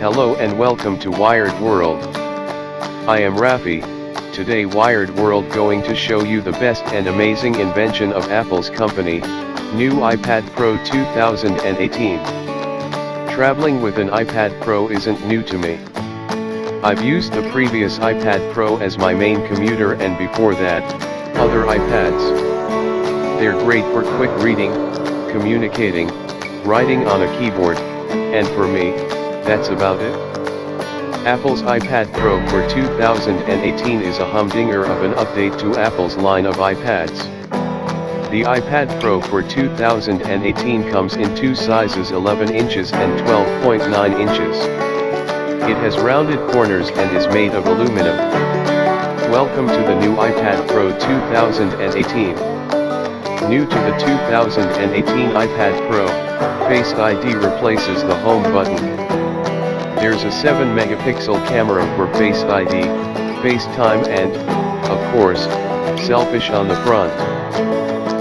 Hello and welcome to Wired World. I am Rafi. Today Wired World going to show you the best and amazing invention of Apple's company, new iPad Pro 2018. Traveling with an iPad Pro isn't new to me. I've used the previous iPad Pro as my main commuter and before that, other iPads. They're great for quick reading, communicating, writing on a keyboard, and for me, that's about it. Apple's iPad Pro for 2018 is a humdinger of an update to Apple's line of iPads. The iPad Pro for 2018 comes in two sizes, 11 inches and 12.9 inches. It has rounded corners and is made of aluminum. Welcome to the new iPad Pro 2018. New to the 2018 iPad Pro, Face ID replaces the home button. There's a 7-megapixel camera for Face ID, FaceTime and, of course, selfish on the front.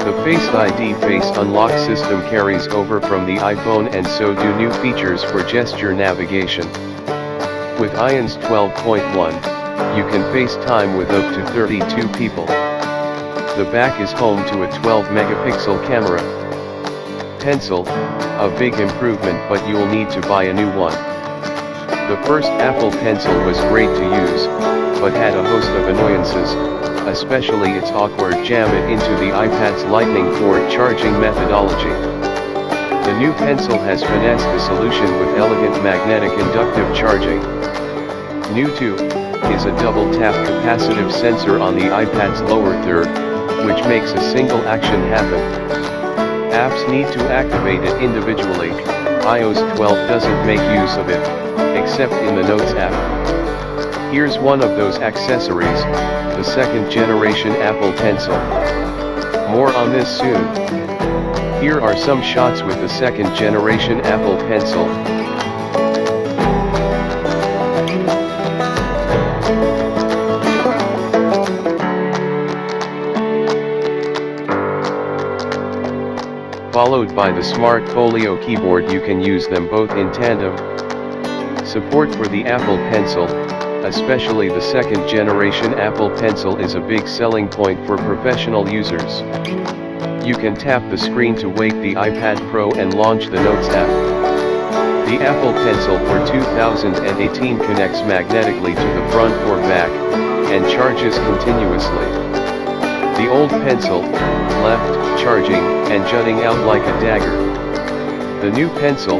The Face ID Face Unlock system carries over from the iPhone, and so do new features for gesture navigation. With iOS 12.1, you can FaceTime with up to 32 people. The back is home to a 12-megapixel camera. Pencil, a big improvement, but you'll need to buy a new one. The first Apple Pencil was great to use, but had a host of annoyances, especially its awkward jam it into the iPad's Lightning port charging methodology. The new Pencil has finessed the solution with elegant magnetic inductive charging. New too, is a double-tap capacitive sensor on the iPad's lower third, which makes a single action happen. Apps need to activate it individually. iOS 12 doesn't make use of it, except in the Notes app. Here's one of those accessories, the second generation Apple Pencil. More on this soon. Here are some shots with the second generation Apple Pencil. Followed by the Smart Folio keyboard. You can use them both in tandem. Support for the Apple Pencil, especially the second generation Apple Pencil, is a big selling point for professional users. You can tap the screen to wake the iPad Pro and launch the Notes app. The Apple Pencil for 2018 connects magnetically to the front or back, and charges continuously. The old Pencil, left, charging, and jutting out like a dagger. The new Pencil,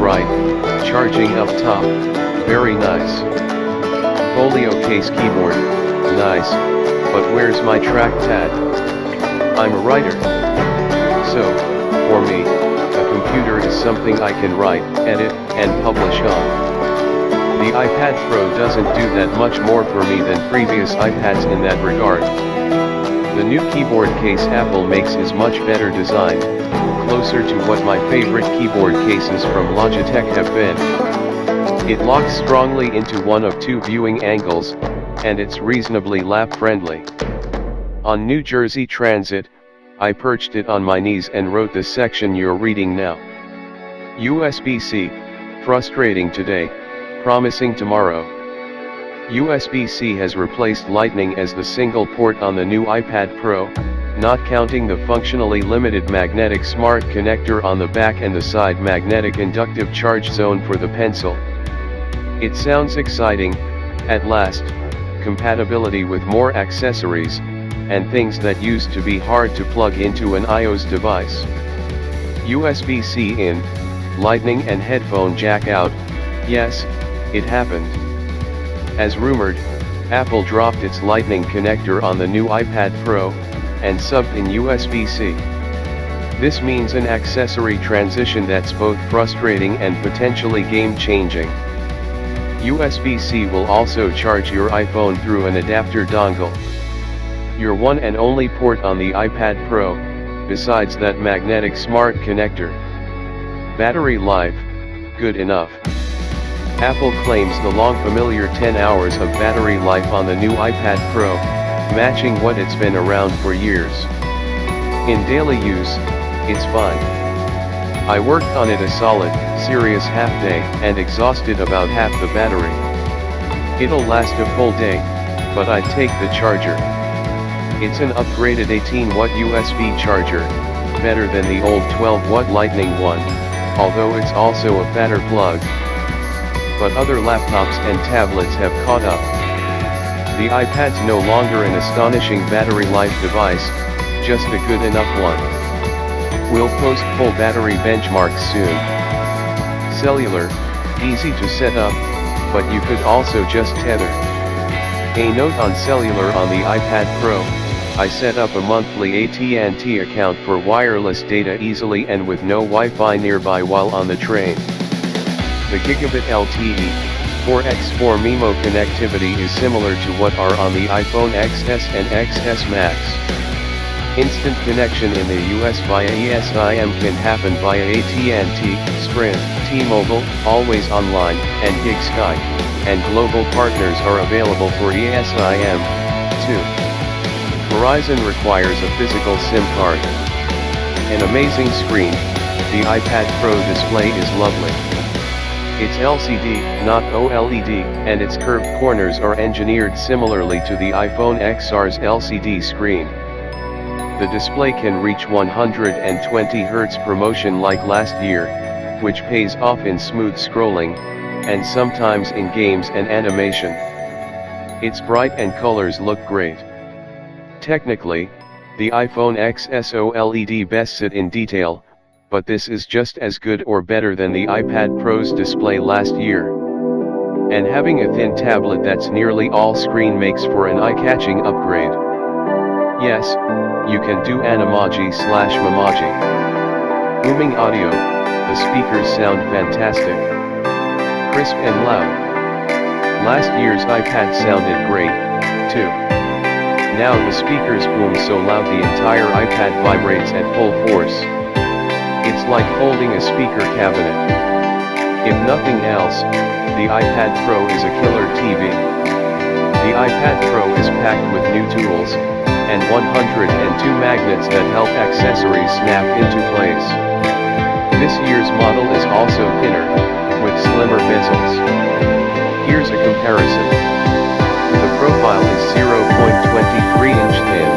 right, charging up top, very nice. Folio case keyboard, nice, but where's my trackpad? I'm a writer. So, for me, a computer is something I can write, edit, and publish on. The iPad Pro doesn't do that much more for me than previous iPads in that regard. The new keyboard case Apple makes is much better designed, closer to what my favorite keyboard cases from Logitech have been. It locks strongly into one of two viewing angles, and it's reasonably lap-friendly. On New Jersey Transit, I perched it on my knees and wrote the section you're reading now. USB-C, frustrating today, promising tomorrow. USB-C has replaced Lightning as the single port on the new iPad Pro, not counting the functionally limited magnetic smart connector on the back and the side magnetic inductive charge zone for the Pencil. It sounds exciting, at last, compatibility with more accessories, and things that used to be hard to plug into an iOS device. USB-C in, Lightning and headphone jack out, yes, it happened. As rumored, Apple dropped its Lightning connector on the new iPad Pro, and subbed in USB-C. This means an accessory transition that's both frustrating and potentially game-changing. USB-C will also charge your iPhone through an adapter dongle. Your one and only port on the iPad Pro, besides that magnetic smart connector. Battery life, good enough. Apple claims the long familiar 10 hours of battery life on the new iPad Pro, matching what it's been around for years. In daily use, it's fine. I worked on it a solid, serious half day and exhausted about half the battery. It'll last a full day, but I'd take the charger. It's an upgraded 18-watt USB charger, better than the old 12-watt Lightning one, although it's also a fatter plug. But other laptops and tablets have caught up. The iPad's no longer an astonishing battery life device, just a good enough one. We'll post full battery benchmarks soon. Cellular, easy to set up, but you could also just tether. A note on cellular on the iPad Pro, I set up a monthly AT&T account for wireless data easily and with no Wi-Fi nearby while on the train. The Gigabit LTE, 4x4 MIMO connectivity is similar to what are on the iPhone XS and XS Max. Instant connection in the US via eSIM can happen via AT&T, Sprint, T-Mobile, Always Online, and Gig Sky, and global partners are available for eSIM, too. Verizon requires a physical SIM card. An amazing screen, the iPad Pro display is lovely. It's LCD, not OLED, and its curved corners are engineered similarly to the iPhone XR's LCD screen. The display can reach 120 Hz per motion like last year, which pays off in smooth scrolling, and sometimes in games and animation. It's bright and colors look great. Technically, the iPhone XS OLED best sit in detail, but this is just as good or better than the iPad Pro's display last year. And having a thin tablet that's nearly all screen makes for an eye-catching upgrade. Yes, you can do animoji/memoji. Booming audio, the speakers sound fantastic. Crisp and loud. Last year's iPad sounded great, too. Now the speakers boom so loud the entire iPad vibrates at full force. It's like holding a speaker cabinet. If nothing else, the iPad Pro is a killer TV. The iPad Pro is packed with new tools, and 102 magnets that help accessories snap into place. This year's model is also thinner, with slimmer bezels. Here's a comparison. The profile is 0.23-inch thin,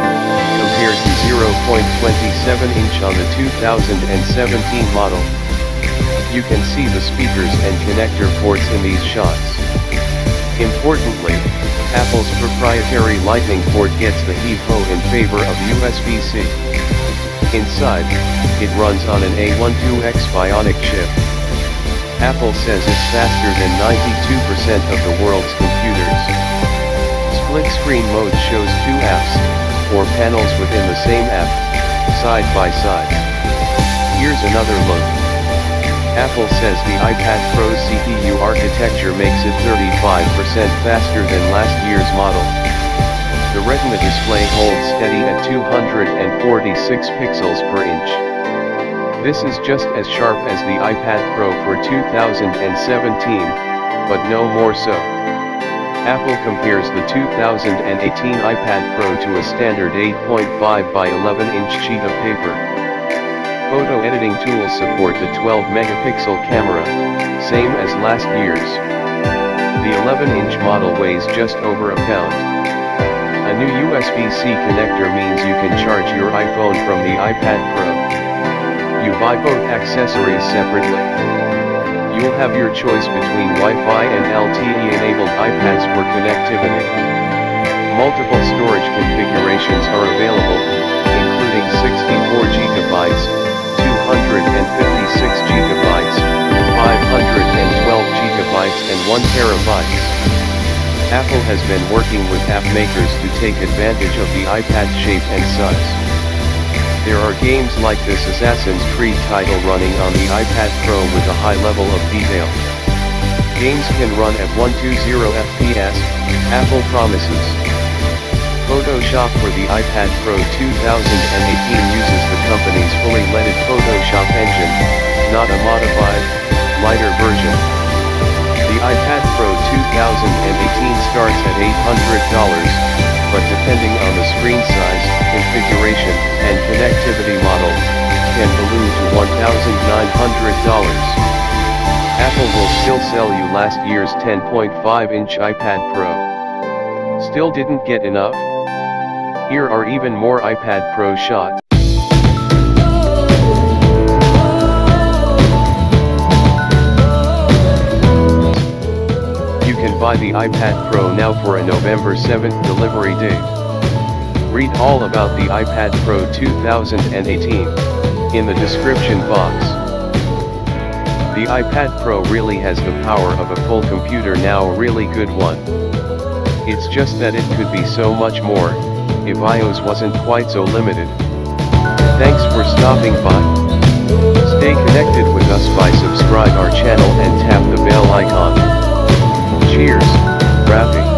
compared to 0.27-inch on the 2017 model. You can see the speakers and connector ports in these shots. Importantly, Apple's proprietary Lightning port gets the heave-ho in favor of USB-C. Inside, it runs on an A12X Bionic chip. Apple says it's faster than 92% of the world's computers. Split screen mode shows two apps, or panels within the same app, side by side. Here's another look. Apple says the iPad Pro's CPU architecture makes it 35% faster than last year's model. The Retina display holds steady at 246 pixels per inch. This is just as sharp as the iPad Pro for 2017, but no more so. Apple compares the 2018 iPad Pro to a standard 8.5 by 11-inch sheet of paper. Photo editing tools support the 12-megapixel camera, same as last year's. The 11-inch model weighs just over a pound. A new USB-C connector means you can charge your iPhone from the iPad Pro. You buy both accessories separately. You'll have your choice between Wi-Fi and LTE-enabled iPads for connectivity. Multiple storage configurations are available, including 64 GB, 256 GB, 512 GB and 1 TB. Apple has been working with app makers to take advantage of the iPad's shape and size. There are games like this Assassin's Creed title running on the iPad Pro with a high level of detail. Games can run at 120 FPS, Apple promises. Photoshop for the iPad Pro 2018 uses the company's fully leaded Photoshop engine, not a modified, lighter version. The iPad Pro 2018 starts at $800, but depending on the screen size, configuration, and connectivity model, can balloon to $1,900. Apple will still sell you last year's 10.5-inch iPad Pro. Still didn't get enough? Here are even more iPad Pro shots. You can buy the iPad Pro now for a November 7th delivery date. Read all about the iPad Pro 2018 in the description box. The iPad Pro really has the power of a full computer now, a really good one. It's just that it could be so much more, if iOS wasn't quite so limited. Thanks for stopping by. Stay connected with us by subscribe our channel and tap the bell icon. Cheers, Rafi.